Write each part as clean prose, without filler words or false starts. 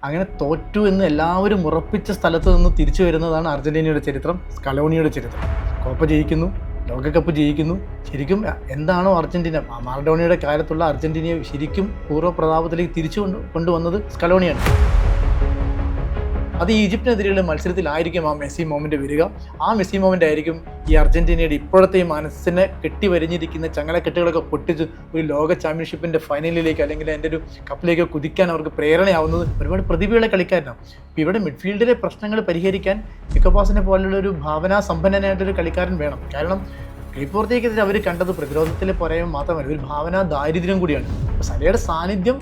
അങ്ങനെ തോറ്റു എന്ന് എല്ലാവരും ഉറപ്പിച്ച സ്ഥലത്ത് നിന്ന് തിരിച്ചു വരുന്നതാണ് അർജൻറ്റീനയുടെ ചരിത്രം, സ്കലോണിയുടെ ചരിത്രം. കോപ്പ ജയിക്കുന്നു, ലോകകപ്പ് ജയിക്കുന്നു. ശരിക്കും എന്താണോ അർജൻറ്റീന, മാറഡോണയുടെ കാലത്തുള്ള അർജൻറ്റീനയെ ശരിക്കും പൂർവ്വപ്രതാപത്തിലേക്ക് തിരിച്ചു കൊണ്ടുവന്നത് സ്കലോണിയാണ്. അത് ഈജിപ്തിനെതിരെയുള്ള മത്സരത്തിലായിരിക്കും ആ മെസ്സി മൊമെൻ്റ് വരിക. ആ മെസ്സി മൊമെൻ്റ് ആയിരിക്കും ഈ അർജൻറ്റീനയുടെ ഇപ്പോഴത്തെ ഈ മനസ്സിനെ കെട്ടിവരിഞ്ഞിരിക്കുന്ന ചങ്ങലക്കെട്ടുകളൊക്കെ പൊട്ടിച്ച് ഒരു ലോക ചാമ്പ്യൻഷിപ്പിൻ്റെ ഫൈനലിലേക്ക് അല്ലെങ്കിൽ എൻ്റെ ഒരു കപ്പിലേക്ക് കുതിക്കാൻ അവർക്ക് പ്രേരണയാവുന്നത് ഒരുപാട് പ്രതിഭയുള്ള കളിക്കാരനാണ്. ഇപ്പോൾ ഇവിടെ മിഡ്ഫീൽഡിലെ പ്രശ്നങ്ങൾ പരിഹരിക്കാൻ നിക്കോപാസിനെ പോലുള്ള ഒരു ഭാവനാസമ്പന്നനായിട്ടൊരു കളിക്കാരൻ വേണം. കാരണം കൈപ്പുറത്തേക്കെതിരെ അവർ കണ്ടത് പ്രതിരോധത്തിലെ പോരായ്മ മാത്രമല്ല, ഒരു ഭാവനാ ദാരിദ്ര്യം കൂടിയാണ്. അപ്പോൾ സലയുടെ സാന്നിധ്യം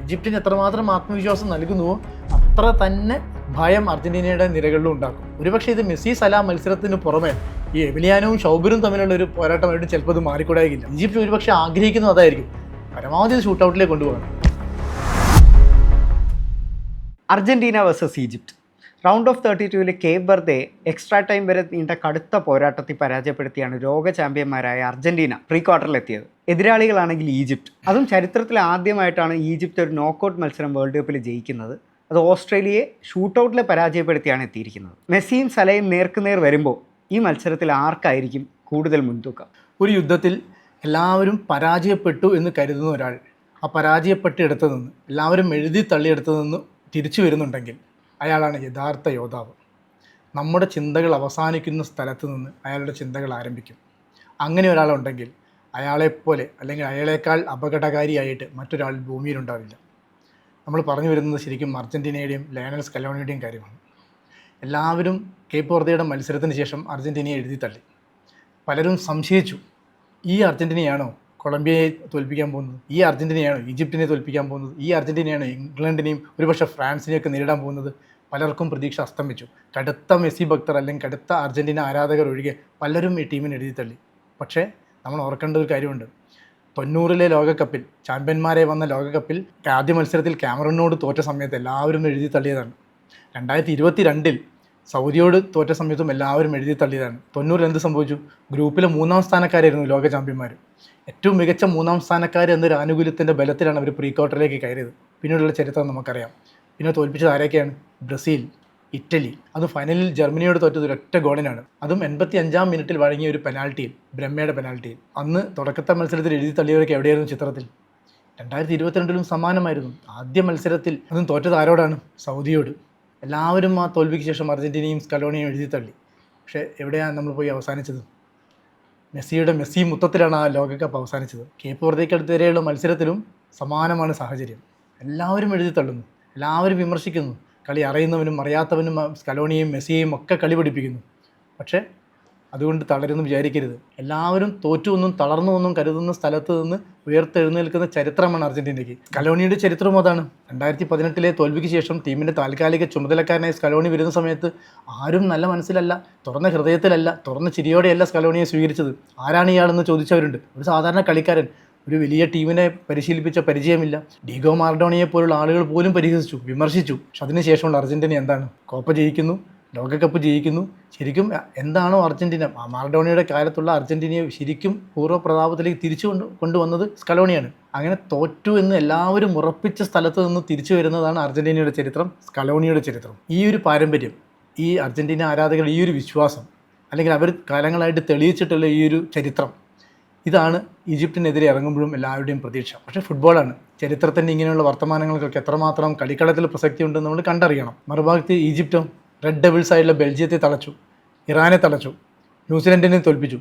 ഈജിപ്തിന് എത്രമാത്രം ആത്മവിശ്വാസം നൽകുന്നുവോ അത്ര തന്നെ ഭയം അർജൻറ്റീനയുടെ നിരകളിലും ഉണ്ടാക്കും. ഒരുപക്ഷെ ഇത് മെസ്സി സലാ മത്സരത്തിന് പുറമെ ഈ എമിലിയാനോവും ഷൗബിറും തമ്മിലുള്ള ഒരു പോരാട്ടമായിട്ട് ചിലപ്പോൾ ഇത് മാറിക്കൂടായില്ല. ഈജിപ്ത് ഒരുപക്ഷെ ആഗ്രഹിക്കുന്നത് അതായിരിക്കും, പരമാവധി ഷൂട്ടൗട്ടിലേക്ക് കൊണ്ടുപോകണം. Argentina versus Egypt round of 32-ൽ കേപ്പ് വെർദെ എക്സ്ട്രാ ടൈം വരെ നീണ്ട കടുത്ത പോരാട്ടത്തിൽ പരാജയപ്പെടുത്തിയാണ് ലോക ചാമ്പ്യന്മാരായ അർജന്റീന പ്രീ ക്വാർട്ടറിലെത്തിയത്. എതിരാളികളാണെങ്കിൽ ഈജിപ്ത്. അതും ചരിത്രത്തിൽ ആദ്യമായിട്ടാണ് ഈജിപ്ത് ഒരു നോക്കൗട്ട് മത്സരം വേൾഡ് കപ്പിൽ ജയിക്കുന്നത്. അത് ഓസ്ട്രേലിയയെ ഷൂട്ടൗട്ടിൽ പരാജയപ്പെടുത്തിയാണ് എത്തിയിരിക്കുന്നത്. മെസ്സിയും സലയും നേർക്കുനേർ വരുമ്പോൾ ഈ മത്സരത്തിൽ ആർക്കായിരിക്കും കൂടുതൽ മുൻതൂക്കം? ഒരു യുദ്ധത്തിൽ എല്ലാവരും പരാജയപ്പെട്ടു എന്ന് കരുതുന്ന ഒരാൾ ആ പരാജയപ്പെട്ടിടത്ത് നിന്ന്, എല്ലാവരും എഴുതി തള്ളിയെടുത്തു നിന്ന് തിരിച്ചു വരുന്നുണ്ടെങ്കിൽ അയാളാണ് യഥാർത്ഥ യോദ്ധാവ്. നമ്മുടെ ചിന്തകൾ അവസാനിക്കുന്ന സ്ഥലത്ത് നിന്ന് അയാളുടെ ചിന്തകൾ ആരംഭിക്കും. അങ്ങനെ ഒരാളുണ്ടെങ്കിൽ അയാളെപ്പോലെ അല്ലെങ്കിൽ അയാളേക്കാൾ അപകടകാരിയായിട്ട് മറ്റൊരാൾ ഭൂമിയിലുണ്ടാവില്ല. നമ്മൾ പറഞ്ഞു വരുന്നത് ശരിക്കും അർജൻറ്റീനയുടെയും ലയണൽ സ്കലോണിയുടെയും കാര്യമാണ്. എല്ലാവരും കേപ്പ് വെർദെയുടെ മത്സരത്തിന് ശേഷം അർജൻറ്റീനയെ എഴുതി തള്ളി. പലരും സംശയിച്ചു, ഈ അർജൻറ്റീനയാണോ കൊളംബിയയെ തോൽപ്പിക്കാൻ പോകുന്നത്? ഈ അർജൻറ്റീനയാണോ ഈജിപ്തിനെ തോൽപ്പിക്കാൻ പോകുന്നത്? ഈ അർജൻറ്റീനയാണോ ഇംഗ്ലണ്ടിനെയും ഒരുപക്ഷെ ഫ്രാൻസിനെയൊക്കെ നേരിടാൻ പോകുന്നത്? പലർക്കും പ്രതീക്ഷ അസ്തമിച്ചു. കടുത്ത മെസ്സി ഭക്തർ അല്ലെങ്കിൽ കടുത്ത അർജൻറ്റീന ആരാധകർ ഒഴികെ പലരും ഈ ടീമിനെ എഴുതി തള്ളി. പക്ഷേ നമ്മൾ ഓർക്കേണ്ട ഒരു കാര്യമുണ്ട്, 90-ലെ ലോകകപ്പിൽ ചാമ്പ്യന്മാരെ വന്ന ലോകകപ്പിൽ ആദ്യ മത്സരത്തിൽ ക്യാമറൂണിനോട് തോറ്റ സമയത്ത് എല്ലാവരും എഴുതി തള്ളിയതാണ്. 2022-ൽ സൗദിയോട് തോറ്റ സമയത്തും എല്ലാവരും എഴുതി തള്ളിയതാണ്. 90-ൽ എന്ത് സംഭവിച്ചു? ഗ്രൂപ്പിലെ 3-ാം സ്ഥാനക്കാരായിരുന്നു ലോക ചാമ്പ്യന്മാർ. ഏറ്റവും മികച്ച 3-ാം സ്ഥാനക്കാർ എന്നൊരു ആനുകൂല്യത്തിൻ്റെ ബലത്തിലാണ് അവർ പ്രീ ക്വാർട്ടറിലേക്ക് കയറിയത്. പിന്നീടുള്ള ചരിത്രം നമുക്കറിയാം. പിന്നെ തോൽപ്പിച്ചത് ആരൊക്കെയാണ്? Brazil, Italy. അത് ഫൈനലിൽ ജർമ്മനിയോട് തോറ്റത് ഒരൊറ്റ ഗോളിനാണ്. അതും 85-ാം മിനിറ്റിൽ വഴങ്ങിയ ഒരു പെനാൽറ്റിയിൽ, ബ്രഹ്മയുടെ പെനാൽറ്റിയിൽ. അന്ന് തുടക്കത്തെ മത്സരത്തിൽ എഴുതി തള്ളിയവരൊക്കെ എവിടെയായിരുന്നു ചിത്രത്തിൽ? 2022-ലും സമാനമായിരുന്നു. ആദ്യ മത്സരത്തിൽ അതും തോറ്റത് ആരോടാണ്? സൗദിയോട്. എല്ലാവരും ആ തോൽവിക്ക് ശേഷം അർജൻറ്റീനയും സ്കലോണിയും എഴുതി തള്ളി. പക്ഷേ എവിടെയാണ് നമ്മൾ പോയി അവസാനിച്ചത്? മെസ്സി മുത്തത്തിലാണ് ആ ലോകകപ്പ് അവസാനിച്ചത്. കേപ്പ് വെർദെക്കെതിരെയുള്ള മത്സരത്തിലും സമാനമാണ് സാഹചര്യം. എല്ലാവരും എഴുതി തള്ളുന്നു, എല്ലാവരും വിമർശിക്കുന്നു. കളി അറിയുന്നവനും അറിയാത്തവനും സ്കലോണിയെയും മെസ്സിയെയും ഒക്കെ കളി പഠിപ്പിക്കുന്നു. പക്ഷേ അതുകൊണ്ട് തളരുന്നു വിചാരിക്കരുത്. എല്ലാവരും തോറ്റുവെന്നും തളർന്നുവെന്നും കരുതുന്ന സ്ഥലത്ത് നിന്ന് ഉയർത്തെഴുന്നേൽക്കുന്ന ചരിത്രമാണ് അർജൻറ്റീനയ്ക്ക്. സ്കലോണിയുടെ ചരിത്രവും അതാണ്. 2018-ലെ തോൽവിക്ക് ശേഷം ടീമിൻ്റെ താൽക്കാലിക ചുമതലക്കാരനായി സ്കലോണി വരുന്ന സമയത്ത് ആരും നല്ല മനസ്സിലല്ല, തുറന്ന ഹൃദയത്തിലല്ല, തുറന്ന ചിരിയോടെയല്ല സ്കലോണിയെ സ്വീകരിച്ചത്. ആരാണ് ഇയാളെന്ന് ചോദിച്ചവരുണ്ട്. ഒരു സാധാരണ കളിക്കാരൻ, ഒരു വലിയ ടീമിനെ പരിശീലിപ്പിച്ച പരിചയമില്ല. ഡീഗോ മാറഡോണയെ പോലുള്ള ആളുകൾ പോലും പരിഹസിച്ചു, വിമർശിച്ചു. പക്ഷെ അതിനുശേഷമുള്ള അർജൻറ്റീന എന്താണ്? കോപ്പ ജയിക്കുന്നു, ലോകകപ്പ് ജയിക്കുന്നു. ശരിക്കും എന്താണോ അർജൻറ്റീന, മാറഡോണയുടെ കാലത്തുള്ള അർജൻറ്റീനയെ ശരിക്കും പൂർവ്വപ്രതാപത്തിലേക്ക് തിരിച്ചു കൊണ്ടുവന്നത് സ്കലോണിയാണ്. അങ്ങനെ തോറ്റു എന്ന് എല്ലാവരും ഉറപ്പിച്ച സ്ഥലത്ത് നിന്ന് തിരിച്ചു വരുന്നതാണ് അർജൻറ്റീനയുടെ ചരിത്രം, സ്കലോണിയുടെ ചരിത്രം. ഈ ഒരു പാരമ്പര്യം, ഈ അർജൻറ്റീന ആരാധകരുടെ ഈ ഒരു വിശ്വാസം, അല്ലെങ്കിൽ അവർ കാലങ്ങളായിട്ട് തെളിയിച്ചിട്ടുള്ള ഈ ഒരു ചരിത്രം, ഇതാണ് ഈജിപ്തിനെതിരെ ഇറങ്ങുമ്പോഴും എല്ലാവരുടെയും പ്രതീക്ഷ. പക്ഷേ ഫുട്ബോളാണ്. ചരിത്രത്തിൻ്റെ ഇങ്ങനെയുള്ള വർത്തമാനങ്ങൾക്കൊക്കെ എത്രമാത്രം കളിക്കളത്തിൽ പ്രസക്തി ഉണ്ടെന്ന് നമ്മൾ കണ്ടറിയണം. മറുഭാഗത്ത് ഈജിപ്തും റെഡ് ഡെവിൾസ് ആയിട്ടുള്ള ബെൽജിയത്തെ തളച്ചു, ഇറാനെ തളച്ചു, ന്യൂസിലൻഡിനെ തോൽപ്പിച്ചു.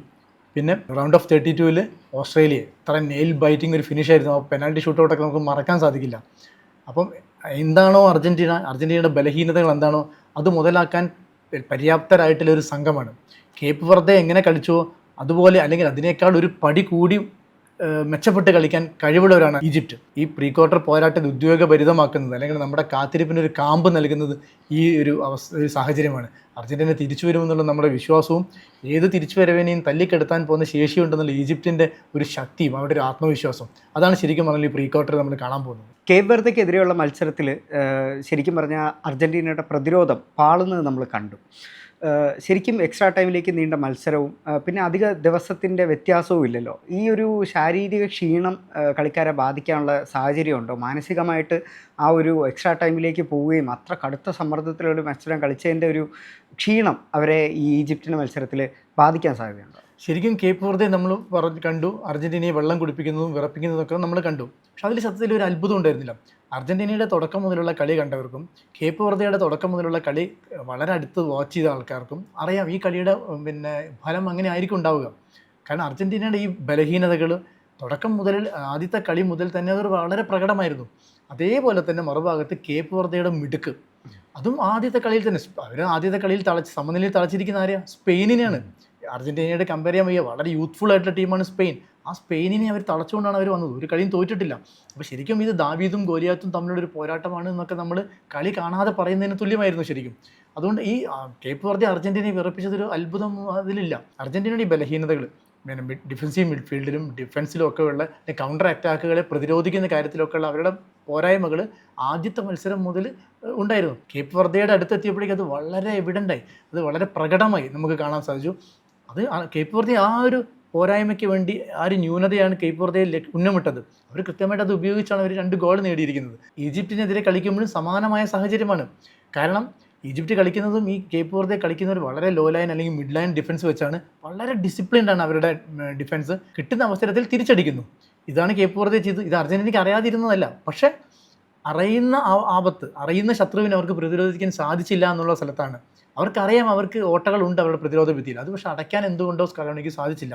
പിന്നെ റൗണ്ട് ഓഫ് 32-ൽ ഓസ്ട്രേലിയയെ ഇത്ര നെയിൽ ബൈറ്റിംഗ് ഒരു ഫിനിഷായിരുന്നു. ആ പെനാൽറ്റി ഷൂട്ടൗട്ടൊക്കെ നമുക്ക് മറക്കാൻ സാധിക്കില്ല. അപ്പം എന്താണോ അർജൻറ്റീനയുടെ ബലഹീനതകൾ എന്താണോ അത് മുതലാക്കാൻ പര്യാപ്തരായിട്ടുള്ള ഒരു സംഘമാണ്. കേപ്പ് വെർദെ എങ്ങനെ കളിച്ചുവോ അതുപോലെ അല്ലെങ്കിൽ അതിനേക്കാൾ ഒരു പടി കൂടി മെച്ചപ്പെട്ട് കളിക്കാൻ കഴിവുള്ളവരാണ് ഈജിപ്റ്റ്. ഈ പ്രീ ക്വാർട്ടർ പോരാട്ടത്തെ ഉദ്യോഗഭരിതമാക്കുന്നത് അല്ലെങ്കിൽ നമ്മുടെ കാത്തിരിപ്പിനൊരു കാമ്പ് നൽകുന്നത് ഈ ഒരു സാഹചര്യമാണ്. അർജൻറ്റീന തിരിച്ചു വരുമെന്നുള്ള നമ്മുടെ വിശ്വാസവും ഏത് തിരിച്ചുവരവിനെയും തല്ലിക്കെടുത്താൻ പോകുന്ന ശേഷിയുണ്ടെന്നുള്ള ഈജിപ്തിൻ്റെ ഒരു ശക്തിയും അവരുടെ ഒരു ആത്മവിശ്വാസം, അതാണ് ശരിക്കും പറഞ്ഞാൽ ഈ പ്രീ ക്വാർട്ടർ നമ്മൾ കാണാൻ പോകുന്നത്. കേപ്പ് വെർദെക്കെതിരെയുള്ള മത്സരത്തിൽ ശരിക്കും പറഞ്ഞാൽ അർജൻറ്റീനയുടെ പ്രതിരോധം പാളുന്നത് നമ്മൾ കണ്ടു. ശരിക്കും എക്സ്ട്രാ ടൈമിലേക്ക് നീണ്ട മത്സരവും പിന്നെ അധിക ദിവസത്തിൻ്റെ വ്യത്യാസവും ഇല്ലല്ലോ. ഈ ഒരു ശാരീരിക ക്ഷീണം കളിക്കാരെ ബാധിക്കാനുള്ള സാഹചര്യമുണ്ടോ? മാനസികമായിട്ട് ആ ഒരു എക്സ്ട്രാ ടൈമിലേക്ക് പോവുകയും അത്ര കടുത്ത സമ്മർദ്ദത്തിലൊരു മത്സരം കളിച്ചതിൻ്റെ ഒരു ക്ഷീണം അവരെ ഈ ഈജിപ്തിൻ്റെ മത്സരത്തിൽ ബാധിക്കാൻ സാധ്യതയുണ്ടോ? ശരിക്കും കേപ്പ് വെറുതെ നമ്മൾ കണ്ടു, അർജൻറ്റീനയെ വെള്ളം കുടിപ്പിക്കുന്നതും വിറപ്പിക്കുന്നതൊക്കെ നമ്മൾ കണ്ടു. പക്ഷെ അതിൽ സത്യത്തിൽ ഒരു അത്ഭുതം ഉണ്ടായിരുന്നില്ല. അർജൻറ്റീനയുടെ തുടക്കം മുതലുള്ള കളി കണ്ടവർക്കും കേപ്പ് വെറുതെയുടെ തുടക്കം മുതലുള്ള കളി വളരെ അടുത്ത് വാച്ച് ചെയ്ത ആൾക്കാർക്കും അറിയാം ഈ കളിയുടെ ഫലം അങ്ങനെ ആയിരിക്കും ഉണ്ടാവുക. കാരണം അർജൻറ്റീനയുടെ ഈ ബലഹീനതകൾ തുടക്കം മുതൽ ആദ്യത്തെ കളി മുതൽ തന്നെ അത് വളരെ പ്രകടമായിരുന്നു. അതേപോലെ തന്നെ മറുഭാഗത്ത് കേപ്പ് വെറുതെയുടെ മിടുക്ക്, അതും ആദ്യത്തെ കളിയിൽ തന്നെ അവർ ആദ്യത്തെ കളിയിൽ സമനിലയിൽ തളച്ചിരിക്കുന്ന ആരെയാണ്? സ്പെയിനിനെയാണ്. അർജൻറ്റീനയുടെ കമ്പയർ ചെയ്യാൻ വയ്യ. വളരെ യൂത്ത്ഫുൾ ആയിട്ടുള്ള ടീമാണ് സ്പെയിൻ. ആ സ്പെയിനിനെ അവർ തളച്ചുകൊണ്ടാണ് അവർ വന്നത്. ഒരു കളിയും തോറ്റിട്ടില്ല. അപ്പോൾ ശരിക്കും ഇത് ദാവീദും ഗോലിയാത്തും തമ്മിലൊരു പോരാട്ടമാണ് എന്നൊക്കെ നമ്മൾ കളി കാണാതെ പറയുന്നതിന് തുല്യമായിരുന്നു ശരിക്കും. അതുകൊണ്ട് ഈ കേപ്പ് വെറുതെ അർജൻറ്റീനയെ വിറപ്പിച്ചതൊരു അത്ഭുതം അതിലില്ല. അർജൻറ്റീനയുടെ ഈ ബലഹീനതകൾ ഡിഫൻസീവ് മിഡ്ഫീൽഡിലും ഡിഫൻസിലും ഒക്കെ ഉള്ള കൗണ്ടർ അറ്റാക്കുകളെ പ്രതിരോധിക്കുന്ന കാര്യത്തിലൊക്കെയുള്ള അവരുടെ പോരായ്മകൾ ആദ്യത്തെ മത്സരം മുതൽ ഉണ്ടായിരുന്നു. കേപ്പ് വെറുതെയുടെ അടുത്തെത്തിയപ്പോഴേക്കും അത് വളരെ എവിഡൻ്റായി, അത് വളരെ പ്രകടമായി നമുക്ക് കാണാൻ സാധിച്ചു. അത് കേപ്പ് വെറുതെ ആ ഒരു പോരായ്മയ്ക്ക് വേണ്ടി ആ ഒരു ന്യൂനതയാണ് കേപ്പ് വെറുതെ ഉന്നമിട്ടത്. അവർ കൃത്യമായിട്ട് അത് ഉപയോഗിച്ചാണ് അവർ 2 ഗോൾ നേടിയിരിക്കുന്നത്. ഈജിപ്തിനെതിരെ കളിക്കുമ്പോഴും സമാനമായ സാഹചര്യമാണ്. കാരണം ഈജിപ്റ്റ് കളിക്കുന്നതും ഈ കേപ്പ് വെറുതെ കളിക്കുന്നവർ വളരെ ലോ ലൈൻ അല്ലെങ്കിൽ മിഡ് ലൈൻ ഡിഫൻസ് വെച്ചാണ്. വളരെ ഡിസിപ്ലിൻഡ് ആണ് അവരുടെ ഡിഫൻസ്. കിട്ടുന്ന അവസരത്തിൽ തിരിച്ചടിക്കുന്നു. ഇതാണ് കേപ്പ് വെറുതെ ചെയ്തത്. ഇത് അർജൻറ്റീനയ്ക്ക് അറിയാതിരുന്നതല്ല. പക്ഷേ അറിയുന്ന ആപത്ത്, അറിയുന്ന ശത്രുവിനെ അവർക്ക് പ്രതിരോധിക്കാൻ സാധിച്ചില്ല എന്നുള്ള സ്ഥലത്താണ്. അവർക്കറിയാം അവർക്ക് ഓട്ടകളുണ്ട് അവരുടെ പ്രതിരോധ ഭിത്തിയിൽ. അത് പക്ഷേ അടയ്ക്കാൻ എന്തുകൊണ്ടോ സ്കലോണിക്ക് സാധിച്ചില്ല.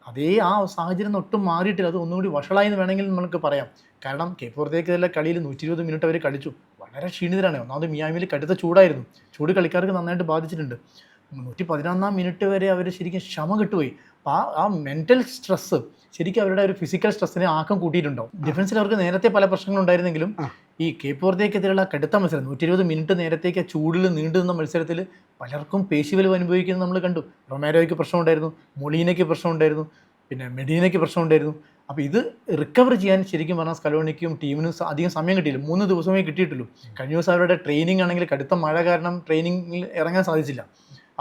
അതേ ആ സാഹചര്യം ഒട്ടും മാറിയിട്ടില്ല. അത് ഒന്നുകൂടി വഷളായി എന്ന് വേണമെങ്കിൽ നമുക്ക് പറയാം. കാരണം കേപ്പ് വെറുതെക്കുള്ള കളിയിൽ 120 മിനിറ്റ് അവർ കളിച്ചു. വളരെ ക്ഷീണിതരാണ്. ഒന്നാമത് മിയാമിയിൽ കടുത്ത ചൂടായിരുന്നു. ചൂട് കളിക്കാർക്ക് നന്നായിട്ട് ബാധിച്ചിട്ടുണ്ട്. 111-ാം മിനിറ്റ് വരെ അവർ ശരിക്കും ക്ഷമ കിട്ടുപോയി. അപ്പോൾ ആ മെൻ്റൽ സ്ട്രെസ്സ് ശരിക്കും അവരുടെ ഒരു ഫിസിക്കൽ സ്ട്രെസ്സിനെ ആക്കം കൂട്ടിയിട്ടുണ്ടാവും. ഡിഫൻസിൽ അവർക്ക് നേരത്തെ പല പ്രശ്നങ്ങളുണ്ടായിരുന്നെങ്കിലും ഈ കേപ്പ് വെറുതെക്കെതിരെയുള്ള കടുത്ത മത്സരം 120 മിനിറ്റ് നേരത്തേക്ക് ചൂടിൽ നീണ്ടു നിന്ന മത്സരത്തിൽ പലർക്കും പേശിവലിവ് അനുഭവിക്കുന്നത് നമ്മൾ കണ്ടു. റൊമാരോയ്ക്ക് പ്രശ്നമുണ്ടായിരുന്നു, മൊളീനയ്ക്ക് പ്രശ്നമുണ്ടായിരുന്നു, പിന്നെ മെഡീനയ്ക്ക് പ്രശ്നമുണ്ടായിരുന്നു. അപ്പോൾ ഇത് റിക്കവർ ചെയ്യാൻ ശരിക്കും പറഞ്ഞാൽ സ്കലോണിക്കും ടീമിനും അധികം സമയം കിട്ടിയില്ല. 3 ദിവസമേ കിട്ടിയിട്ടുള്ളൂ. കഴിഞ്ഞ ദിവസം അവരുടെ ട്രെയിനിങ് ആണെങ്കിൽ കടുത്ത മഴ കാരണം ട്രെയിനിങ്ങിൽ ഇറങ്ങാൻ സാധിച്ചില്ല.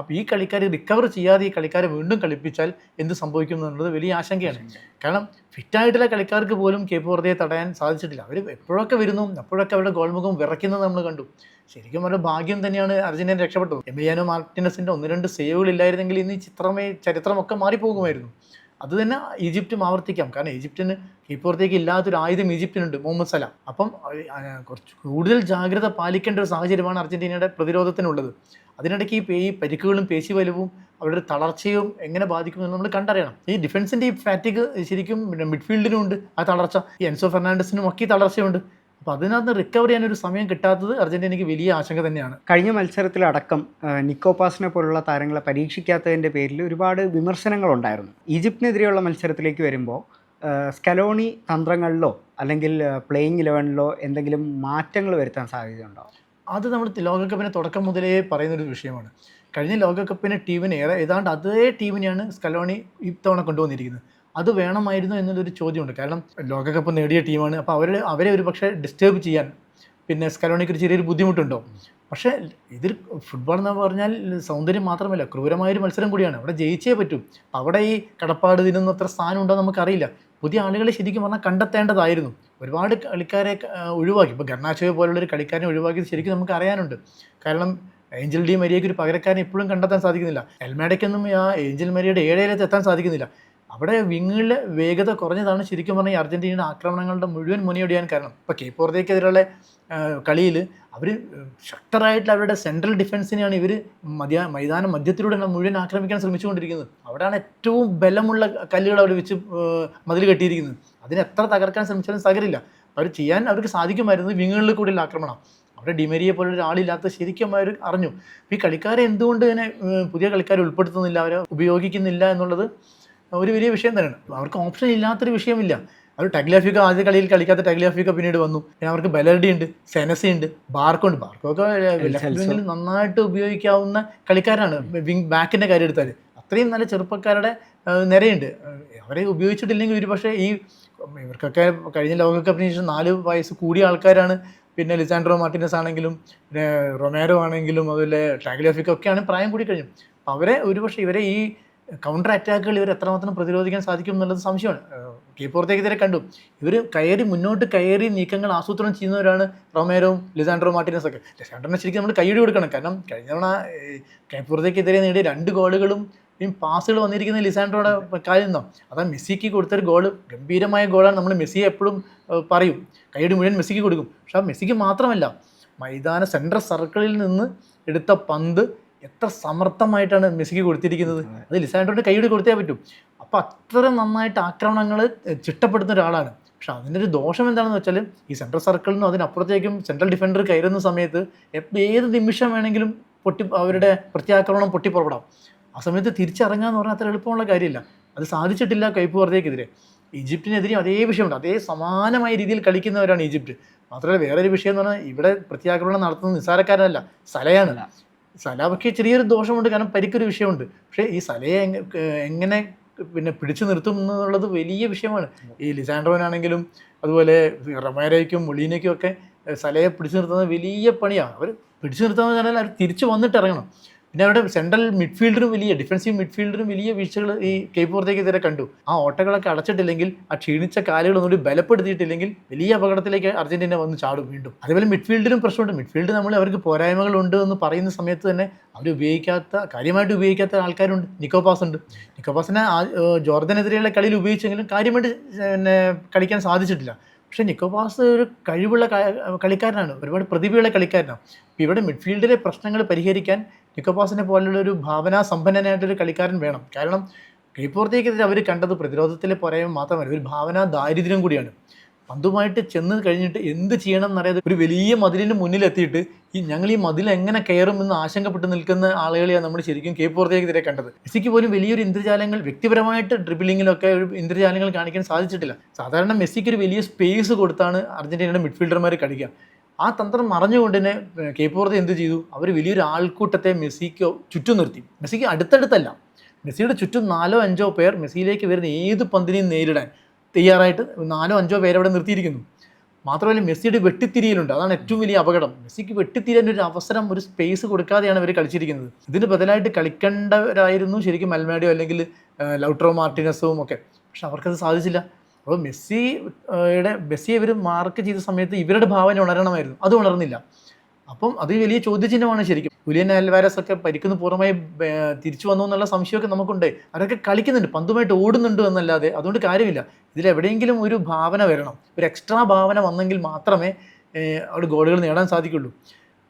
അപ്പോൾ ഈ കളിക്കാർ റിക്കവർ ചെയ്യാതെ ഈ കളിക്കാരെ വീണ്ടും കളിപ്പിച്ചാൽ എന്ത് സംഭവിക്കും എന്നുള്ളത് വലിയ ആശങ്കയാണ്. കാരണം ഫിറ്റായിട്ടുള്ള കളിക്കാർക്ക് പോലും കേപ്പ് വെറുതെ തടയാൻ സാധിച്ചിട്ടില്ല. അവർ എപ്പോഴൊക്കെ വരുന്നു അപ്പോഴൊക്കെ അവരുടെ ഗോൾമുഖം വിറയ്ക്കുന്നത് നമ്മൾ കണ്ടു. ശരിക്കും അവരുടെ ഭാഗ്യം തന്നെയാണ് അർജന്റീന രക്ഷപ്പെട്ടത്. എമിലിയാനോ മാർട്ടിനസിൻ്റെ 1-2 സേവുകളില്ലായിരുന്നെങ്കിൽ ഇന്ന് ചരിത്രമൊക്കെ മാറിപ്പോകുമായിരുന്നു. അത് തന്നെ ഈജിപ്തും ആവർത്തിക്കാം. കാരണം ഈജിപ്തിന് കേപ്പ് വെറുതെക്ക് ഇല്ലാത്തൊരു ആയുധം ഈജിപ്തിനുണ്ട്, മുഹമ്മദ് സലാം. അപ്പം കുറച്ച് കൂടുതൽ ജാഗ്രത പാലിക്കേണ്ട ഒരു സാഹചര്യമാണ് അർജന്റീനയുടെ പ്രതിരോധത്തിനുള്ളത്. അതിനിടയ്ക്ക് ഈ പരിക്കുകളും പേശിവലിവും അവരുടെ തളർച്ചയും എങ്ങനെ ബാധിക്കുമെന്ന് നമ്മൾ കണ്ടറിയണം. ഈ ഡിഫൻസിൻ്റെ ഈ ഫാറ്റിക് ശരിക്കും മിഡ്ഫീൽഡിനും ഉണ്ട് ആ തളർച്ച. ഈ എൻസോ ഫെർണാണ്ടസിനും ഒക്കെ ഈ തളർച്ചയുണ്ട്. അപ്പോൾ അതിനകത്ത് റിക്കവർ ചെയ്യാനൊരു സമയം കിട്ടാത്തത് അർജന്റീനയ്ക്ക് വലിയ ആശങ്ക തന്നെയാണ്. കഴിഞ്ഞ മത്സരത്തിലടക്കം നിക്കോ പാസിനെ പോലുള്ള താരങ്ങളെ പരീക്ഷിക്കാത്തതിൻ്റെ പേരിൽ ഒരുപാട് വിമർശനങ്ങളുണ്ടായിരുന്നു. ഈജിപ്തിനെതിരെയുള്ള മത്സരത്തിലേക്ക് വരുമ്പോൾ സ്കലോണി തന്ത്രങ്ങളിലോ അല്ലെങ്കിൽ പ്ലേയിങ് 11-ലോ എന്തെങ്കിലും മാറ്റങ്ങൾ വരുത്താൻ സാധ്യതയുണ്ടോ? അത് നമ്മൾ ലോകകപ്പിന് തുടക്കം മുതലേ പറയുന്നൊരു വിഷയമാണ്. കഴിഞ്ഞ ലോകകപ്പിന് ടീമിന് ഏതാണ്ട് അതേ ടീമിനെയാണ് സ്കലോണി ഇത്തവണ കൊണ്ടുവന്നിരിക്കുന്നത്. അത് വേണമായിരുന്നു എന്നുള്ളൊരു ചോദ്യമുണ്ട്. കാരണം ലോകകപ്പ് നേടിയ ടീമാണ്. അപ്പോൾ അവരെ ഒരു പക്ഷേ ഡിസ്റ്റർബ് ചെയ്യാൻ പിന്നെ സ്കലോണിക്ക് ഒരു ചെറിയൊരു ബുദ്ധിമുട്ടുണ്ടോ? പക്ഷേ ഇതിൽ ഫുട്ബോൾ എന്ന് പറഞ്ഞാൽ സൗന്ദര്യം മാത്രമല്ല, ക്രൂരമായൊരു മത്സരം കൂടിയാണ്. അവിടെ ജയിച്ചേ പറ്റൂ. അവിടെ ഈ കടപ്പാട് ഇതിനൊന്നും അത്ര സ്ഥാനം ഉണ്ടോ നമുക്കറിയില്ല. പുതിയ ആളുകളെ ശരിക്കും പറഞ്ഞാൽ കണ്ടെത്തേണ്ടതായിരുന്നു. ഒരുപാട് കളിക്കാരെ ഒഴിവാക്കി. ഇപ്പോൾ ഗർണാച്ചോയെ പോലുള്ളൊരു കളിക്കാരനെ ഒഴിവാക്കിയത് ശരിക്കും നമുക്ക് അറിയാനുണ്ട്. കാരണം ഏഞ്ചൽ ഡി മരിയയ്ക്ക് ഒരു പകരക്കാരനെ ഇപ്പോഴും കണ്ടെത്താൻ സാധിക്കുന്നില്ല. എൽമേഡയ്ക്കൊന്നും ആ ഏഞ്ചൽ മരിയയുടെ 7 എത്താൻ സാധിക്കുന്നില്ല. അവിടെ വിങ്ങിലെ വേഗത കുറഞ്ഞതാണ് ശരിക്കും പറഞ്ഞാൽ ഈ അർജന്റീനയുടെ ആക്രമണങ്ങളുടെ മുഴുവൻ മുനയൊടിയാൻ കാരണം. ഇപ്പോൾ കേപ്പ് വെറുതെക്കെതിരെയുള്ള കളിയിൽ അവർ ശക്തരായിട്ടുള്ള അവരുടെ സെൻട്രൽ ഡിഫൻസിനെയാണ് ഇവർ മൈതാനം മധ്യത്തിലൂടെ മുഴുവൻ ആക്രമിക്കാൻ ശ്രമിച്ചുകൊണ്ടിരിക്കുന്നത്. അവിടെയാണ് ഏറ്റവും ബലമുള്ള കല്ലുകൾ അവർ വെച്ച് മതിൽ കെട്ടിയിരിക്കുന്നത്. അതിനെ എത്ര തകർക്കാൻ ശ്രമിച്ചാലും തകരില്ല. അവർക്ക് സാധിക്കുമായിരുന്നു വിങ്ങുകളിൽ കൂടിയുള്ള ആക്രമണം. അവിടെ ഡിമരിയെ പോലൊരു ആളില്ലാത്ത ശരിക്കും അവർ അറിഞ്ഞു. ഈ കളിക്കാരെ എന്തുകൊണ്ട് തന്നെ പുതിയ കളിക്കാരെ ഉൾപ്പെടുത്തുന്നില്ല, അവരെ ഉപയോഗിക്കുന്നില്ല എന്നുള്ളത് ഒരു വലിയ വിഷയം തന്നെയാണ്. അവർക്ക് ഓപ്ഷൻ ഇല്ലാത്തൊരു വിഷയമില്ല. അവർ ടഗ്ലിയാഫിക്ക ആദ്യ കളിയിൽ കളിക്കാത്ത ടഗ്ലിയാഫിക്ക പിന്നീട് വന്നു. പിന്നെ അവർക്ക് ബെലർഡി ഉണ്ട്, സെനസി ഉണ്ട്, ബാർക്കുണ്ട്. ബാർക്കൊക്കെ ലെഫ്റ്റ് വിങ്ങിൽ നന്നായിട്ട് ഉപയോഗിക്കാവുന്ന കളിക്കാരാണ്. വിങ് ബാക്കിൻ്റെ കാര്യം എടുത്താൽ അത്രയും നല്ല ചെറുപ്പക്കാരുടെ നിരയുണ്ട്. അവരെ ഉപയോഗിച്ചിട്ടില്ലെങ്കിൽ ഒരു പക്ഷേ ഇവർക്കൊക്കെ കഴിഞ്ഞ ലോകകപ്പിന് ശേഷം 4 വയസ്സ് കൂടിയ ആൾക്കാരാണ് പിന്നെ ലിസാൻഡ്രോ മാർട്ടിനസ് ആണെങ്കിലും പിന്നെ റൊമേരോ ആണെങ്കിലും അതുപോലെ ടാഗ്ലിയോഫിക്കോ ഒക്കെയാണ് പ്രായം കൂടി കഴിഞ്ഞു. അപ്പോൾ അവരെ ഒരുപക്ഷെ ഇവരെ ഈ കൗണ്ടർ അറ്റാക്കുകൾ ഇവർ എത്രമാത്രം പ്രതിരോധിക്കാൻ സാധിക്കും എന്നുള്ളത് സംശയമാണ്. കീപ്പുറത്തേക്ക് ഇതുവരെ കണ്ടു ഇവർ മുന്നോട്ട് കയറി നീക്കങ്ങൾ ആസൂത്രണം ചെയ്യുന്നവരാണ് റൊമേരോവും ലിസാൻഡ്രോ മാർട്ടിനസ് ഒക്കെ. ലിസാൻഡ്രോനെ ശരിക്കും നമ്മൾ കൈയ്യടി കൊടുക്കണം, കാരണം കഴിഞ്ഞ തവണ കീപ്പുറത്തേക്കെതിരെ നേടിയ 2 ഗോളുകളും പാസുകൾ വന്നിരിക്കുന്ന ലിസാൻഡ്രോയുടെ കാര്യം നിന്നോ. അതാ മെസ്സിക്ക് കൊടുത്തൊരു ഗോള്, ഗംഭീരമായ ഗോളാണ്. നമ്മൾ മെസ്സിയെ എപ്പോഴും പറയും, കൈയ്യടി മുഴുവൻ മെസ്സിക്ക് കൊടുക്കും. പക്ഷെ ആ മെസ്സിക്ക് മാത്രമല്ല, മൈതാന സെൻട്രൽ സർക്കിളിൽ നിന്ന് എടുത്ത പന്ത് എത്ര സമർത്ഥമായിട്ടാണ് മെസ്സിക്ക് കൊടുത്തിരിക്കുന്നത്. അത് ലിസാൻഡ്രോൻ്റെ കൈയ്യടി കൊടുത്തേ പറ്റും. അപ്പോൾ അത്ര നന്നായിട്ട് ആക്രമണങ്ങൾ ചിട്ടപ്പെടുത്തുന്ന ഒരാളാണ്. പക്ഷെ അതിൻ്റെ ഒരു ദോഷം എന്താണെന്ന് വെച്ചാൽ ഈ സെൻട്രൽ സർക്കിളിൽ നിന്നും അതിനപ്പുറത്തേക്കും സെൻട്രൽ ഡിഫൻഡർ കയറുന്ന സമയത്ത് ഏത് നിമിഷം വേണമെങ്കിലും അവരുടെ പ്രത്യാക്രമണം പൊട്ടിപ്പുറപ്പെടാം. ആ സമയത്ത് തിരിച്ചിറങ്ങുക പറഞ്ഞാൽ അത്ര എളുപ്പമുള്ള കാര്യമില്ല. അത് സാധിച്ചിട്ടില്ല കൈപ്പുറത്തേക്കെതിരെ. ഈജിപ്തിനെതിരെ അതേ വിഷയമുണ്ട്, അതേ സമാനമായ രീതിയിൽ കളിക്കുന്നവരാണ് ഈജിപ്ത്. മാത്രമല്ല വേറൊരു വിഷയം എന്ന് പറഞ്ഞാൽ ഇവിടെ പ്രത്യാക്രമണം നടത്തുന്നത് നിസ്സാരക്കാരനല്ല, സലയാണ്. സല പക്ഷേ ചെറിയൊരു ദോഷമുണ്ട്, കാരണം പരിക്കൊരു വിഷയമുണ്ട്. പക്ഷേ ഈ സലയെ എങ്ങനെ പിന്നെ പിടിച്ചു നിർത്തും എന്നുള്ളത് വലിയ വിഷയമാണ്. ഈ ലിസാൻഡ്രോനാണെങ്കിലും അതുപോലെ റൊമേരോയ്ക്കും മൊളീനയ്ക്കും ഒക്കെ സലയെ പിടിച്ചു നിർത്തുന്നത് വലിയ പണിയാണ്. അവർ പിടിച്ചു നിർത്തുന്നത് പറഞ്ഞാൽ അവർ തിരിച്ചു വന്നിട്ട് ഇറങ്ങണം. പിന്നെ അവിടെ സെൻട്രൽ മിഡ്ഫീൽഡറും ഡിഫൻസീവ് മിഡ്ഫീൽഡറും വലിയ വീഴ്ചകൾ ഈ കേപ്പുറത്തേക്ക് ഇതുവരെ കണ്ടു. ആ ഓട്ടകളൊക്കെ അടച്ചിട്ടില്ലെങ്കിൽ, ആ ക്ഷീണിച്ച കാലുകളൊന്നുകൂടി ബലപ്പെടുത്തിയിട്ടില്ലെങ്കിൽ വലിയ അപകടത്തിലേക്ക് അർജന്റീന വന്ന് ചാടും വീണ്ടും. അതേപോലെ മിഡ്ഫീൽഡിലും പ്രശ്നമുണ്ട്. മിഡ്ഫീൽഡ് അവർക്ക് പോരായ്മകളുണ്ട് എന്ന് പറയുന്ന സമയത്ത് തന്നെ അവർ കാര്യമായിട്ട് ഉപയോഗിക്കാത്ത ആൾക്കാരുണ്ട്. നിക്കോപാസ് ഉണ്ട്. നിക്കോപാസിനെ ജോർദനെതിരെയുള്ള കളിയിൽ ഉപയോഗിച്ചെങ്കിലും കാര്യമായിട്ട് പിന്നെ കളിക്കാൻ സാധിച്ചിട്ടില്ല. പക്ഷേ നിക്കോപാസ് ഒരു കഴിവുള്ള കളിക്കാരനാണ്, ഒരുപാട് പ്രതിഭയുള്ള കളിക്കാരനാണ്. അപ്പോൾ ഇവിടെ മിഡ്ഫീൽഡിലെ പ്രശ്നങ്ങൾ പരിഹരിക്കാൻ നിക്കോപാസിനെ പോലുള്ള ഒരു ഭാവനാസമ്പന്നനായിട്ടൊരു കളിക്കാരൻ വേണം. കാരണം കീപ്പുറത്തേക്കെതിരെ അവർ കണ്ടത് പ്രതിരോധത്തിലെ പോരായ്മ മാത്രമല്ല, ഒരു ഭാവനാ ദാരിദ്ര്യം കൂടിയാണ്. പന്തുമായിട്ട് ചെന്ന് കഴിഞ്ഞിട്ട് എന്ത് ചെയ്യണം എന്നറിയാതെ ഒരു വലിയ മതിലിന് മുന്നിലെത്തിയിട്ട് ഞങ്ങൾ ഈ മതിൽ എങ്ങനെ കയറും എന്ന് ആശങ്കപ്പെട്ട് നിൽക്കുന്ന ആളുകളെയാണ് നമ്മൾ ശരിക്കും കേപ്പുറത്തേക്കെതിരെ കണ്ടത്. മെസ്സിക്ക് പോലും വലിയൊരു ഇന്ദ്രജാലങ്ങൾ, വ്യക്തിപരമായിട്ട് ഡ്രിബിളിങ്ങിലൊക്കെ ഒരു ഇന്ദ്രജാലങ്ങൾ കാണിക്കാൻ സാധിച്ചിട്ടില്ല. സാധാരണ മെസ്സിക്ക് ഒരു വലിയ സ്പേസ് കൊടുത്താണ് അർജന്റീനയുടെ മിഡ്ഫീൽഡർമാർ കളിക്കുക. ആ തന്ത്രം മറഞ്ഞുകൊണ്ട് തന്നെ കേപ്പുറത്ത് എന്ത് ചെയ്തു, അവർ വലിയൊരു ആൾക്കൂട്ടത്തെ മെസ്സിക്ക് ചുറ്റും നിർത്തി. മെസ്സിക്ക് അടുത്തടുത്തല്ല, മെസ്സിയുടെ ചുറ്റും 4-5 പേർ മെസ്സിയിലേക്ക് വരുന്ന ഏത് പന്തിനെയും നേരിടാൻ തയ്യാറായിട്ട് 4-5 പേരെ അവിടെ നിർത്തിയിരിക്കുന്നു. മാത്രമല്ല മെസ്സിയുടെ വെട്ടിത്തിരിയലുണ്ട്, അതാണ് ഏറ്റവും വലിയ അപകടം. മെസ്സിക്ക് വെട്ടിത്തിരിയാൻ ഒരു അവസരം, ഒരു സ്പേസ് കൊടുക്കാതെയാണ് ഇവർ കളിച്ചിരിക്കുന്നത്. ഇതിന് ബദലായിട്ട് കളിക്കേണ്ടവരായിരുന്നു ശരിക്കും അൽമാഡിയോ അല്ലെങ്കിൽ ലൗട്രോ മാർട്ടിനസും ഒക്കെ. പക്ഷെ അവർക്കത് സാധിച്ചില്ല. അപ്പോൾ മെസ്സിയെ ഇവർ മാർക്ക് ചെയ്ത സമയത്ത് ഇവരുടെ ഭാവന ഉണരണമായിരുന്നു, അത് ഉണർന്നില്ല. അപ്പം അത് വലിയ ചോദ്യചിഹ്നമാണ് ശരിക്കും. ഹുലിയൻ ആൽവാരസ് ഒക്കെ പരിക്കുന്ന പൂർണ്ണമായി തിരിച്ചു വന്നു എന്നുള്ള സംശയമൊക്കെ നമുക്കുണ്ട്. അവരൊക്കെ കളിക്കുന്നുണ്ട്, പന്തുമായിട്ട് ഓടുന്നുണ്ട് എന്നല്ലാതെ. അതുകൊണ്ട് കാര്യമില്ല. ഇതിലെവിടെയെങ്കിലും ഒരു ഭാവന വരണം, ഒരു എക്സ്ട്രാ ഭാവന വന്നെങ്കിൽ മാത്രമേ അവിടെ ഗോളുകൾ നേടാൻ സാധിക്കുള്ളൂ.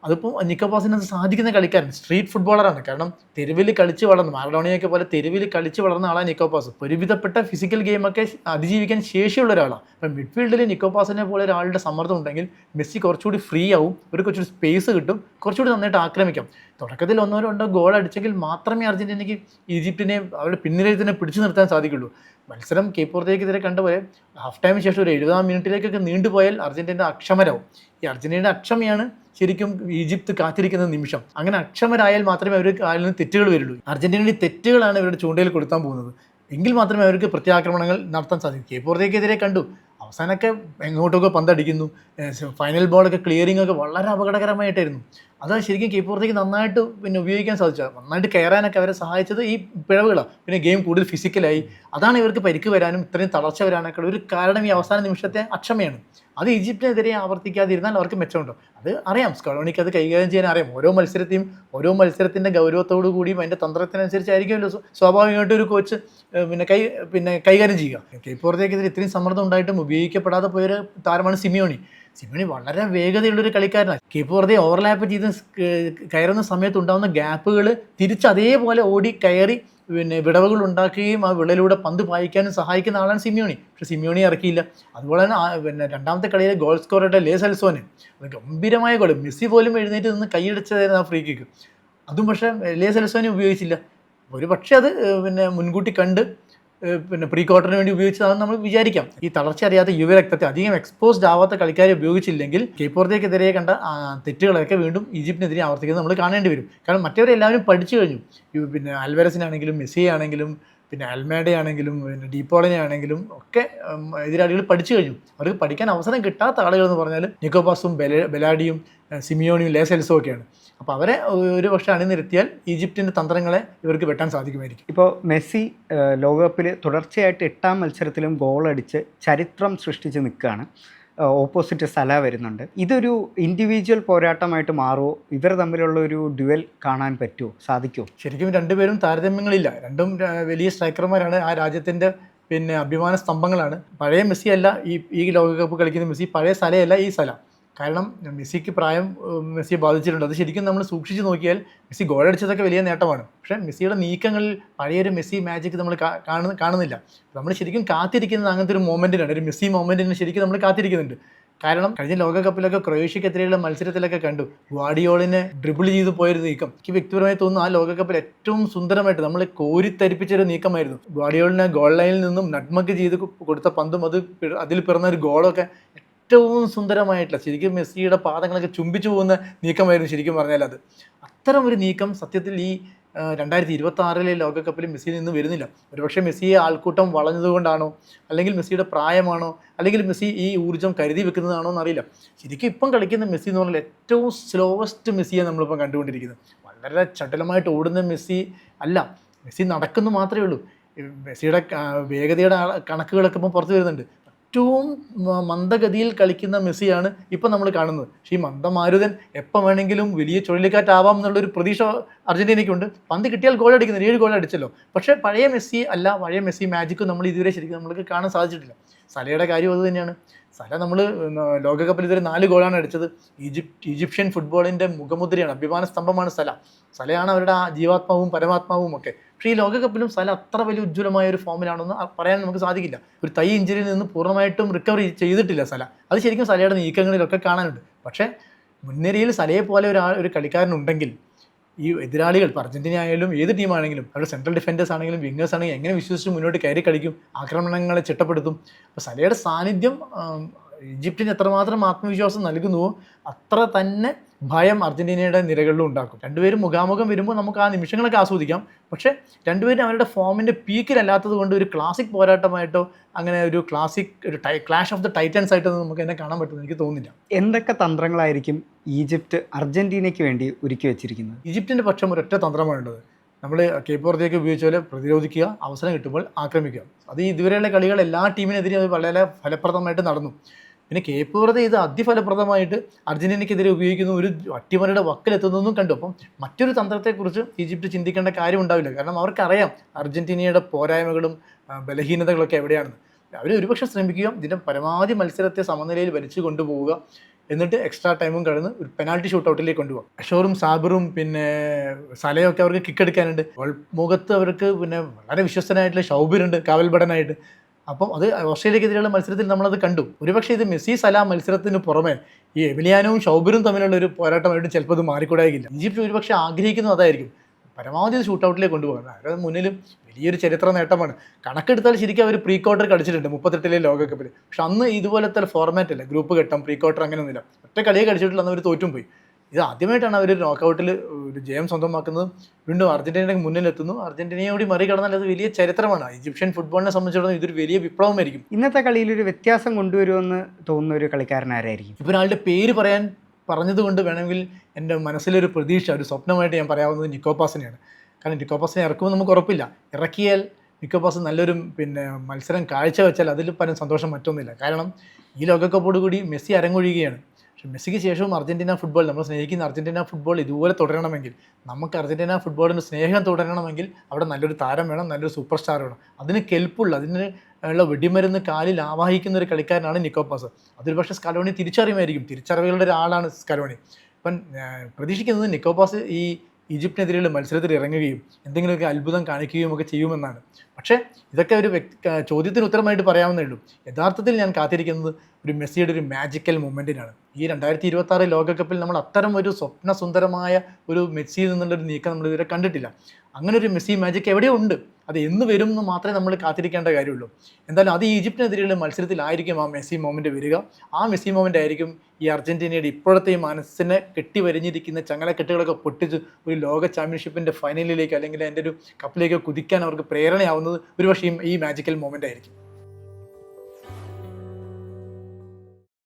അതിപ്പോൾ നിക്കോപാസിന് അത് സാധിക്കുന്ന കളിക്കാരൻ, സ്ട്രീറ്റ് ഫുട്ബോളറാണ്. കാരണം തെരുവിൽ കളിച്ച് വളർന്നു, മാറഡോണിയൊക്കെ പോലെ തെരുവിൽ കളിച്ച് വളർന്ന ആളാണ് നിക്കോപാസ്. ഒരുവിധപ്പെട്ട ഫിസിക്കൽ ഗെയിമൊക്കെ അതിജീവിക്കാൻ ശേഷിയുള്ള ഒരാളാണ്. അപ്പം മിഡ്ഫീൽഡിൽ നിക്കോപാസിനെ പോലെ ഒരാളുടെ സമ്മർദ്ദം ഉണ്ടെങ്കിൽ മെസ്സി കുറച്ചുകൂടി ഫ്രീ ആവും, ഒരു കുറച്ചുകൂടി സ്പേസ് കിട്ടും, കുറച്ചുകൂടി നന്നായിട്ട് ആക്രമിക്കാം. തുടക്കത്തിൽ 1-2 ഗോൾ അടിച്ചെങ്കിൽ മാത്രമേ അർജന്റീനയ്ക്ക് ഈജിപ്തിനെ അവരുടെ പിന്നിലേക്ക് തന്നെ പിടിച്ചു നിർത്താൻ സാധിക്കുള്ളൂ. മത്സരം കേപ്പുറത്തേക്കെതിരെ കണ്ട പോലെ ഹാഫ് ടൈമിന് ശേഷം ഒരു 70 മിനിറ്റിലേക്കൊക്കെ നീണ്ടുപോയാൽ അർജന്റീന അക്ഷമരാവും. ഈ അർജന്റീനയുടെ അക്ഷമയാണ് ശരിക്കും ഈജിപ്ത് കാത്തിരിക്കുന്ന നിമിഷം. അങ്ങനെ അക്ഷമരായാൽ മാത്രമേ അവർ അതിൽ നിന്ന് തെറ്റുകൾ വരുള്ളൂ. അർജന്റീനയുടെ തെറ്റുകളാണ് ഇവരുടെ ചൂണ്ടയിൽ കൊടുത്താൻ പോകുന്നത്. എങ്കിൽ മാത്രമേ അവർക്ക് പ്രത്യാക്രമണങ്ങൾ നടത്താൻ സാധിക്കും. കേപ്പുറത്തേക്കെതിരെ കണ്ടു, അവസാനമൊക്കെ എങ്ങോട്ടൊക്കെ പന്തടിക്കുന്നു, ഫൈനൽ ബോളൊക്കെ ക്ലിയറിംഗ് ഒക്കെ വളരെ അപകടകരമായിട്ടായിരുന്നു. അതാണ് ശരിക്കും കേപ്പുറത്തേക്ക് നന്നായിട്ട് ഉപയോഗിക്കാൻ സാധിച്ചത്. നന്നായിട്ട് കയറാനൊക്കെ അവരെ സഹായിച്ചത് ഈ പിഴവുകളാണ്. പിന്നെ ഗെയിം കൂടുതൽ ഫിസിക്കലായി, അതാണ് ഇവർക്ക് പരിക്ക് വരാനും ഇത്രയും തളർച്ച വരാനൊക്കെ ഒരു കാരണം. ഈ അവസാന നിമിഷത്തെ അക്ഷമയാണ്. അത് ഈജിപ്തിനെതിരെ ആവർത്തിക്കാതിരുന്നാൽ അവർക്ക് മെച്ചമുണ്ടോ? അത് അറിയാം, സ്കലോണിക്ക് അത് കൈകാര്യം ചെയ്യാൻ അറിയാം. ഓരോ മത്സരത്തിൻ്റെ ഗൗരവത്തോടു കൂടിയും അതിൻ്റെ തന്ത്രത്തിനനുസരിച്ചായിരിക്കുമല്ലോ സ്വാഭാവികമായിട്ട് ഒരു കോച്ച് കൈകാര്യം ചെയ്യുക. കേപ്പുറത്തേക്കെതിരെ ഇത്രയും സമ്മർദ്ദം ഉണ്ടായിട്ടും ഉപയോഗിക്കപ്പെടാതെ പോയൊരു താരമാണ് സിമിയോണി വളരെ വേഗതയുള്ളൊരു കളിക്കാരനാണ്. കേപ്പുറത്തെ ഓവർലാപ്പ് ചെയ്ത് കയറുന്ന സമയത്ത് ഉണ്ടാകുന്ന ഗ്യാപ്പുകൾ തിരിച്ച് അതേപോലെ ഓടി കയറി വിടവുകൾ ഉണ്ടാക്കുകയും ആ വിടലിലൂടെ പന്ത് പായിക്കാനും സഹായിക്കുന്ന ആളാണ് സിമിയോണി. പക്ഷേ സിമിയോണി ഇറക്കിയില്ല. അതുപോലെ തന്നെ രണ്ടാമത്തെ കളിയിലെ ഗോൾ സ്കോററുടെ ലേ സെൽസോന് അത് ഗംഭീരമായ ഗോൾ, മെസ്സി പോലും എഴുന്നേറ്റ് നിന്ന് കൈയടിച്ചതായിരുന്നു ആ ഫ്രീ കിക്ക്. അതും പക്ഷേ ലേ സെൽസോനെ ഉപയോഗിച്ചില്ല. ഒരു പക്ഷേ അത് മുൻകൂട്ടി കണ്ട് പ്രീ ക്വാർട്ടറിന് വേണ്ടി ഉപയോഗിച്ചതാണെന്ന് നമ്മൾ വിചാരിക്കാം. ഈ തളർച്ച അറിയാത്ത യുവരക്തത്തെ അധികം എക്സ്പോസ്ഡ് ആവാത്ത കളിക്കാരെ ഉപയോഗിച്ചില്ലെങ്കിൽ കേപ്പുറത്തേക്കെതിരെ കണ്ട തെറ്റുകളൊക്കെ വീണ്ടും ഈജിപ്തിനെതിരെ ആവർത്തിക്കുന്നത് നമ്മൾ കാണേണ്ടി വരും. കാരണം മറ്റവരെല്ലാവരും പഠിച്ചു കഴിഞ്ഞു. ആൽവാരസിനാണെങ്കിലും മെസ്സി ആണെങ്കിലും പിന്നെ അൽമേഡ ആണെങ്കിലും പിന്നെ ഡീപോളിനെ ആണെങ്കിലും ഒക്കെ എതിരാളികൾ പഠിച്ചു കഴിഞ്ഞു. അവർക്ക് പഠിക്കാൻ അവസരം കിട്ടാത്ത ആളുകൾ എന്ന് പറഞ്ഞാൽ നിക്കോപാസും ബെലാഡിയും സിമിയോണിയും ലേസെൽസും ഒക്കെയാണ്. അപ്പോൾ അവരെ ഒരു പക്ഷേ അണിനിരത്തിയാൽ ഈജിപ്തിൻ്റെ തന്ത്രങ്ങളെ ഇവർക്ക് വെട്ടാൻ സാധിക്കുമായിരിക്കും. ഇപ്പോൾ മെസ്സി ലോകകപ്പിൽ തുടർച്ചയായിട്ട് 8ാം മത്സരത്തിലും ഗോളടിച്ച് ചരിത്രം സൃഷ്ടിച്ച് നിൽക്കുകയാണ്. ഓപ്പോസിറ്റ് സല വരുന്നുണ്ട്. ഇതൊരു ഇൻഡിവിജ്വൽ പോരാട്ടമായിട്ട് മാറുമോ? ഇവർ തമ്മിലുള്ള ഒരു ഡ്യുവൽ കാണാൻ പറ്റുമോ, സാധിക്കുമോ? ശരിക്കും രണ്ടുപേരും താരതമ്യങ്ങളില്ല. രണ്ടും വലിയ സ്ട്രൈക്കർമാരാണ്. ആ രാജ്യത്തിൻ്റെ പിന്നെ അഭിമാന സ്തംഭങ്ങളാണ്. പഴയ മെസ്സി അല്ല ഈ ലോകകപ്പ് കളിക്കുന്ന മെസ്സി, പഴയ സലയല്ല ഈ സല. കാരണം മെസ്സിക്ക് പ്രായം മെസ്സിയെ ബാധിച്ചിട്ടുണ്ട്. അത് ശരിക്കും നമ്മൾ സൂക്ഷിച്ച് നോക്കിയാൽ മെസ്സി ഗോളടിച്ചതൊക്കെ വലിയ നേട്ടമാണ്. പക്ഷേ മെസ്സിയുടെ നീക്കങ്ങളിൽ പഴയൊരു മെസ്സി മാജിക് നമ്മൾ കാണുന്നില്ല. നമ്മൾ ശരിക്കും കാത്തിരിക്കുന്നത് അങ്ങനത്തെ ഒരു മൊമെൻറ്റിനാണ്, ഒരു മെസ്സി മൊമെൻറ്റിന് ശരിക്കും നമ്മൾ കാത്തിരിക്കുന്നുണ്ട്. കാരണം കഴിഞ്ഞ ലോകകപ്പിലൊക്കെ ക്രൊയേഷ്യക്കെതിരെയുള്ള മത്സരത്തിലൊക്കെ കണ്ടു ഗ്വാഡിയോളിനെ ഡ്രിബിൾ ചെയ്ത് പോയൊരു നീക്കം. എനിക്ക് വ്യക്തിപരമായി തോന്നുന്നു ആ ലോകകപ്പിൽ ഏറ്റവും സുന്ദരമായിട്ട് നമ്മൾ കോരിത്തരിപ്പിച്ചൊരു നീക്കമായിരുന്നു. ഗ്വാഡിയോളിനെ ഗോൾ ലൈനിൽ നിന്നും നട്മഗ് ചെയ്ത് കൊടുത്ത പന്തും അതിൽ പിറന്ന ഒരു ഗോളൊക്കെ ഏറ്റവും സുന്ദരമായിട്ടുള്ള, ശരിക്കും മെസ്സിയുടെ പാദങ്ങളൊക്കെ ചുംബിച്ചു പോകുന്ന നീക്കമായിരുന്നു ശരിക്കും പറഞ്ഞാൽ. അത് അത്തരം ഒരു നീക്കം സത്യത്തിൽ ഈ 2026 ലോകകപ്പിൽ മെസ്സിയിൽ നിന്ന് വരുന്നില്ല. ഒരുപക്ഷെ മെസ്സിയെ ആൾക്കൂട്ടം വളഞ്ഞതുകൊണ്ടാണോ, അല്ലെങ്കിൽ മെസ്സിയുടെ പ്രായമാണോ, അല്ലെങ്കിൽ മെസ്സി ഈ ഊർജ്ജം കരുതി വെക്കുന്നതാണോ എന്നറിയില്ല. ശരിക്കും ഇപ്പം കളിക്കുന്ന മെസ്സി എന്ന് പറഞ്ഞാൽ ഏറ്റവും സ്ലോവസ്റ്റ് മെസ്സിയാണ് നമ്മളിപ്പം കണ്ടുകൊണ്ടിരിക്കുന്നത്. വളരെ ചടുലമായിട്ട് ഓടുന്ന മെസ്സി അല്ല, മെസ്സി നടക്കുന്നു മാത്രമേ ഉള്ളൂ. മെസ്സിയുടെ വേഗതയുടെ കണക്കുകളൊക്കെ ഇപ്പം പുറത്തു വരുന്നുണ്ട്. ഏറ്റവും മന്ദഗതിയിൽ കളിക്കുന്ന മെസ്സിയാണ് ഇപ്പം നമ്മൾ കാണുന്നത്. പക്ഷേ ഈ മന്ദമാരുതൻ എപ്പം വേണമെങ്കിലും വലിയ ചുഴലിക്കാറ്റാവാം എന്നുള്ളൊരു പ്രതീക്ഷ അർജൻറ്റീനയ്ക്കുണ്ട്. പന്ത് കിട്ടിയാൽ ഗോൾ അടിക്കുന്നത്, 7 ഗോൾ അടിച്ചല്ലോ. പക്ഷേ പഴയ മെസ്സി അല്ല, പഴയ മെസ്സി മാജിക്കും നമ്മൾ ഇതുവരെ ശരിക്കും നമ്മൾക്ക് കാണാൻ സാധിച്ചിട്ടില്ല. സലയുടെ കാര്യം അത് തന്നെയാണ്. സല നമ്മൾ ലോകകപ്പിൽ ഇതുവരെ 4 ഗോളാണ് അടിച്ചത്. ഈജിപ്ഷ്യൻ ഫുട്ബോളിൻ്റെ മുഖമുദ്രയാണ്, അഭിമാന സ്തംഭമാണ് സലയാണ് അവരുടെ ആ ജീവാത്മാവും പരമാത്മാവും ഒക്കെ. പക്ഷേ ഈ ലോകകപ്പിലും സല അത്ര വലിയ ഉജ്ജ്വലമായ ഒരു ഫോമിലാണെന്ന് പറയാൻ നമുക്ക് സാധിക്കില്ല. ഒരു തൈ ഇഞ്ചുറിയിൽ നിന്ന് പൂർണ്ണമായിട്ടും റിക്കവറി ചെയ്തിട്ടില്ല സല. അത് ശരിക്കും സലയുടെ നീക്കങ്ങളിലൊക്കെ കാണാനുണ്ട്. പക്ഷേ മുൻനിരയിൽ സലയെ പോലെ ഒരു കളിക്കാരനുണ്ടെങ്കിൽ ഈ എതിരാളികൾ, ഇപ്പോൾ അർജൻറ്റീന ആയാലും ഏത് ടീമാണെങ്കിലും, അവരുടെ സെൻട്രൽ ഡിഫൻഡേഴ്സ് ആണെങ്കിലും വിങ്ങേഴ്സ് ആണെങ്കിലും എങ്ങനെ വിശ്വസിച്ച് മുന്നോട്ട് കയറി കളിക്കും, ആക്രമണങ്ങളെ ചിട്ടപ്പെടുത്തും. അപ്പോൾ സലയുടെ സാന്നിധ്യം ഈജിപ്തിന് എത്രമാത്രം ആത്മവിശ്വാസം നൽകുന്നുവോ അത്ര തന്നെ ഭയം അർജൻറ്റീനയുടെ നിരകളിലും ഉണ്ടാക്കും. രണ്ടുപേരും മുഖാമുഖം വരുമ്പോൾ നമുക്ക് ആ നിമിഷങ്ങളൊക്കെ ആസ്വദിക്കാം. പക്ഷേ രണ്ടുപേരും അവരുടെ ഫോമിൻ്റെ പീക്കിലല്ലാത്തത് കൊണ്ട് ഒരു ക്ലാസിക് പോരാട്ടമായിട്ടോ അങ്ങനെ ഒരു ക്ലാഷ് ഓഫ് ദ ടൈറ്റൻസ് ആയിട്ടോ നമുക്ക് എന്നെ കാണാൻ പറ്റുമെന്ന് എനിക്ക് തോന്നുന്നില്ല. എന്തൊക്കെ തന്ത്രങ്ങളായിരിക്കും ഈജിപ്ത് അർജൻറ്റീനയ്ക്ക് വേണ്ടി ഒരുക്കി വെച്ചിരിക്കുന്നത്? ഈജിപ്തിൻ്റെ പക്ഷം ഒരൊറ്റ തന്ത്രമാണുള്ളത്. നമ്മൾ കേപ്പ് വെർദെയൊക്കെ ഉപയോഗിച്ച പോലെ പ്രതിരോധിക്കുക, അവസരം കിട്ടുമ്പോൾ ആക്രമിക്കുക. അത് ഇതുവരെയുള്ള കളികൾ എല്ലാ ടീമിനെതിരെ അത് വളരെ ഫലപ്രദമായിട്ട് നടന്നു. പിന്നെ കേപ്പ് വെർദെ ഇത് അതിഫലപ്രദമായിട്ട് അർജൻറ്റീനയ്ക്കെതിരെ ഉപയോഗിക്കുന്ന ഒരു അട്ടിമറിയുടെ വക്കിലെത്തുന്നതും കണ്ടു. അപ്പം മറ്റൊരു തന്ത്രത്തെക്കുറിച്ച് ഈജിപ്ത് ചിന്തിക്കേണ്ട കാര്യം ഉണ്ടാവില്ല. കാരണം അവർക്കറിയാം അർജൻറ്റീനയുടെ പോരായ്മകളും ബലഹീനതകളൊക്കെ എവിടെയാണെന്ന്. അവർ ഒരുപക്ഷെ ശ്രമിക്കുക ഇതിൻ്റെ പരമാവധി മത്സരത്തെ സമനിലയിൽ വലിച്ചു കൊണ്ടുപോവുക, എന്നിട്ട് എക്സ്ട്രാ ടൈമും കടന്ന് ഒരു പെനാൽറ്റി ഷൂട്ട് ഔട്ടിലേക്ക് കൊണ്ടുപോകും. അഷോറും സാബിറും പിന്നെ സലയൊക്കെ അവർക്ക് കിക്ക് എടുക്കാനുണ്ട്. മുഖത്ത് അവർക്ക് പിന്നെ വളരെ വിശ്വസ്തനായിട്ടുള്ള ഷൗബിറുണ്ട് കാവൽഭടനായിട്ട്. അപ്പം അത് ഓസ്ട്രേലിയക്കെതിരെയുള്ള മത്സരത്തിൽ നമ്മളത് കണ്ടു. ഒരുപക്ഷെ ഇത് മെസ്സി സല മത്സരത്തിന് പുറമെ ഈ എമിലിയാനോവും ഷൗബിറും തമ്മിലുള്ള ഒരു പോരാട്ടമായിട്ട് ചിലപ്പോൾ അത് മാറിക്കൂടായില്ല. ഈജിപ്ത് ഒരുപക്ഷെ ആഗ്രഹിക്കുന്നത് അതായിരിക്കും, പരമാവധി ഷൂട്ട് ഔട്ടിലേക്ക് കൊണ്ടുപോകാൻ. അവരുടെ മുന്നിലും വലിയൊരു ചരിത്ര നേട്ടമാണ്. കണക്കെടുത്താൽ ശരിക്കും അവർ പ്രീ ക്വാർട്ടർ കളിച്ചിട്ടുണ്ട് 38 ലോകകപ്പിൽ. പക്ഷെ അന്ന് ഇതുപോലത്തെ ഗ്രൂപ്പ് അല്ല, ഗ്രൂപ്പ് ഘട്ടം പ്രീ ക്വാർട്ടർ അങ്ങനെയൊന്നുമില്ല. ഒറ്റ കളിയെ കളിച്ചിട്ടുള്ള അന്ന് അവർ തോറ്റും പോയി. ഇത് ആദ്യമായിട്ടാണ് അവർ നോക്കൗട്ടിൽ ഒരു ജയം സ്വന്തമാക്കുന്നത്. വീണ്ടും അർജൻറ്റീനയുടെ മുന്നിലെത്തുന്നു. അർജൻറ്റീനയോട് മറികടന്നാൽ അത് വലിയ ചരിത്രമാണ്. ഈജിപ്ഷ്യൻ ഫുട്ബോളിനെ സംബന്ധിച്ചിടത്തോളം ഇതൊരു വലിയ വിപ്ലവമായിരിക്കും. ഇന്നത്തെ കളിയിൽ ഒരു വ്യത്യാസം കൊണ്ടുവരുമെന്ന് തോന്നുന്ന ഒരു കളിക്കാരനാരായിരിക്കും? ഇപ്പോൾ ഒരാളുടെ പേര് പറഞ്ഞതുകൊണ്ട് വേണമെങ്കിൽ എൻ്റെ മനസ്സിലൊരു പ്രതീക്ഷ, ഒരു സ്വപ്നമായിട്ട് ഞാൻ പറയാവുന്നത് നിക്കോപാസിനെയാണ്. കാരണം നിക്കോപാസിനെ ഇറക്കുമ്പോൾ നമുക്ക് ഉറപ്പില്ല. ഇറക്കിയാൽ നിക്കോപാസ് നല്ലൊരു മത്സരം കാഴ്ചവെച്ചാൽ അതിൽ പരം സന്തോഷം മറ്റൊന്നുമില്ല. കാരണം ഈ ലോകകപ്പോട് കൂടി മെസ്സി അരങ്ങൊഴിയുകയാണ്. പക്ഷേ മെസ്സിക്ക് ശേഷവും അർജൻറ്റീന ഫുട്ബോൾ, നമ്മൾ സ്നേഹിക്കുന്ന അർജൻറ്റീന ഫുട്ബോൾ ഇതുപോലെ തുടരണമെങ്കിൽ, നമുക്ക് അർജൻറ്റീന ഫുട്ബോളിൻ്റെ സ്നേഹം തുടരണമെങ്കിൽ അവിടെ നല്ലൊരു താരം വേണം, നല്ലൊരു സൂപ്പർ സ്റ്റാർ വേണം. അതിന് കെൽപ്പുള്ള, അതിന് ഉള്ള വെടിമരുന്ന് കാലിൽ ആവാഹിക്കുന്ന ഒരു കളിക്കാരനാണ് നിക്കോപാസ്. അതൊരു പക്ഷേ സ്കലോണി തിരിച്ചറിയുമായിരിക്കും. തിരിച്ചറിവുകളുടെ ഒരാളാണ് സ്കലോണി. അപ്പം പ്രതീക്ഷിക്കുന്നത് നിക്കോപാസ് ഈ ഈജിപ്തിനെതിരെയുള്ള മത്സരത്തിൽ ഇറങ്ങുകയും എന്തെങ്കിലുമൊക്കെ അത്ഭുതം കാണിക്കുകയും ഒക്കെ ചെയ്യുമെന്നാണ്. പക്ഷേ ഇതൊക്കെ ഒരു ചോദ്യത്തിന് ഉത്തരമായിട്ട് പറയാവുന്നേ ഉള്ളൂ. യഥാർത്ഥത്തിൽ ഞാൻ കാത്തിരിക്കുന്നത് ഒരു മെസ്സിയുടെ ഒരു മാജിക്കൽ മൊമെൻറ്റിനാണ്. ഈ 2026 ലോകകപ്പിൽ നമ്മൾ അത്തരം ഒരു സ്വപ്നസുന്ദരമായ ഒരു മെസ്സിയിൽ നിന്നുള്ളൊരു നീക്കം നമ്മൾ ഇതുവരെ കണ്ടിട്ടില്ല. അങ്ങനെ ഒരു മെസ്സി മാജിക് എവിടെയോ ഉണ്ട്. അത് എന്ന് വരും എന്ന് മാത്രമേ നമ്മൾ കാത്തിരിക്കേണ്ട കാര്യമുള്ളൂ. എന്തായാലും അത് ഈജിപ്തിനെതിരെയുള്ള മത്സരത്തിലായിരിക്കും ആ മെസ്സി മൊമെൻ്റ് വരിക. ആ മെസ്സി മൊമെൻ്റ് ആയിരിക്കും ഈ അർജൻറ്റീനയുടെ ഇപ്പോഴത്തെ ഈ മനസ്സിനെ കെട്ടിവരിഞ്ഞിരിക്കുന്ന ചങ്ങലക്കെട്ടുകളൊക്കെ പൊട്ടിച്ച് ഒരു ലോക ചാമ്പ്യൻഷിപ്പിൻ്റെ ഫൈനലിലേക്ക് അല്ലെങ്കിൽ അതിൻ്റെ ഒരു കപ്പിലേക്ക് കുതിക്കാൻ അവർക്ക് പ്രേരണയാവുന്നത് ഒരുപക്ഷേ ഈ മാജിക്കൽ മൊമെൻ്റ് ആയിരിക്കും.